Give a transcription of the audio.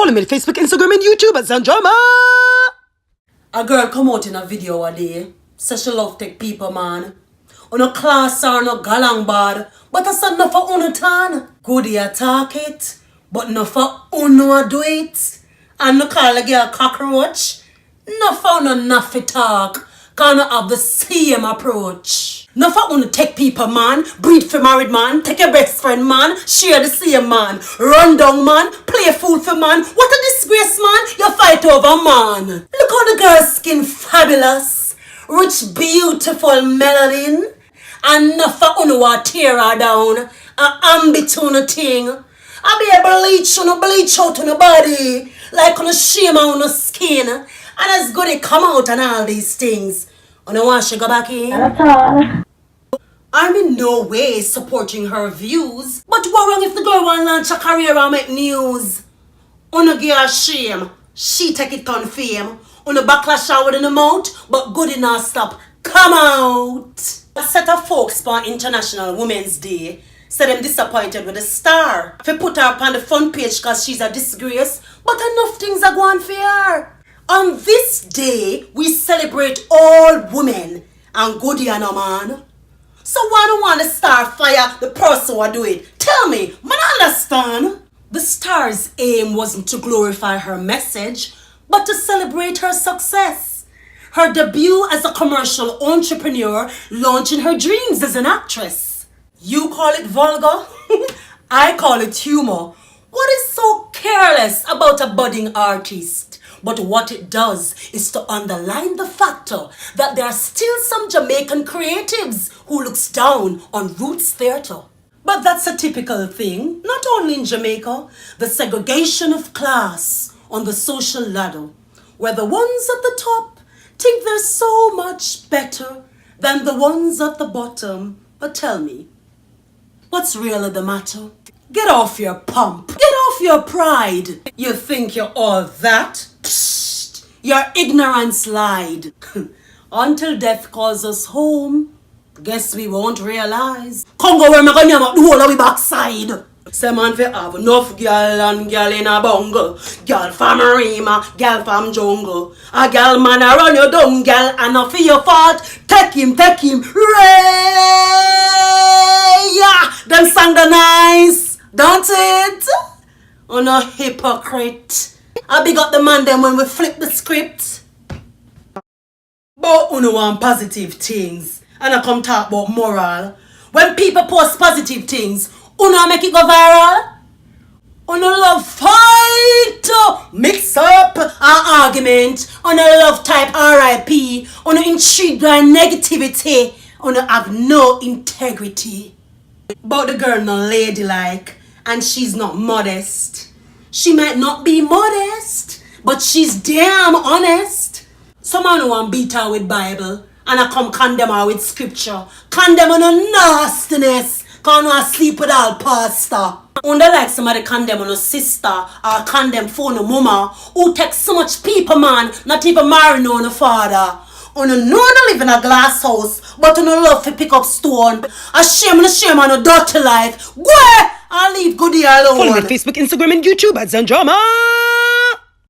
Follow me on Facebook, Instagram, and YouTube at Zandramah. A girl come out in a video a day. Say she love take people, man. On a class or no galang bad. But I said no for uno tan. Goodie attack it. But no for uno do it. And no call a girl cockroach. No for uno naffy talk. Can I have the same approach. No for uno take people, man. Breed for married man. Take your best friend, man. Share the same man. Run down, man. Play fool for man. What a disgrace, man. You fight over, man. Look how the girl's skin fabulous. Rich, beautiful melanin. And no for uno wa tear her down. And between thing. I be a bleach out on the body. Like on a shame on the skin. And it's Goodie come out and all these things. And I want she go back in. Not at all. I'm in no way supporting her views. But what wrong if the girl want to launch a career and make news? Uno give her shame. She take it on fame. Uno backlash out in the mouth. But Goodie not stop. Come out. A set of folks for International Women's Day said them disappointed with the star. If put her up on the front page because she's a disgrace. But enough things are going for her. On this day, we celebrate all women and Goodie and a man. So why don't want the star fire the person who do it? Tell me, man, I understand. The star's aim wasn't to glorify her message, but to celebrate her success. Her debut as a commercial entrepreneur, launching her dreams as an actress. You call it vulgar? I call it humor. What is so careless about a budding artist? But what it does is to underline the factor that there are still some Jamaican creatives who looks down on roots theatre. But that's a typical thing, not only in Jamaica, the segregation of class on the social ladder, where the ones at the top think they're so much better than the ones at the bottom. But tell me, what's really the matter? Get off your pump. Get off your pride. You think you're all that? Psst. Your ignorance lied. Until death calls us home, guess we won't realize. Congo where me gonna name up the whole of we backside. Say man fi have enough girl and girl in a bungle. Girl from Rima, girl from jungle. A girl man a run you down, girl, and a for your fault. Take him, Ray! Yeah, them sang the nice, don't it? Oh no hypocrite. I big up the man them when we flip the script. But uno want positive things. And I come talk about moral. When people post positive things, uno make it go viral. Uno love fight, mix up an argument. Uno love type RIP. Uno intrigued by negativity. Uno have no integrity. But the girl not ladylike. And she's not modest. She might not be modest, but she's damn honest. Some man want beat her with Bible, and I come condemn her with scripture. Condemn her no nastiness, cause no sleep with all pastor. Under like somebody condemn on a sister, or condemn for no mama, who takes so much people, man, not even marry no no father. On no no live in a glass house, but on no love to pick up stone. A shame on a dirty life. Go! I'll leave Goodie alone. Follow me on Facebook, Instagram, and YouTube at Zandramah.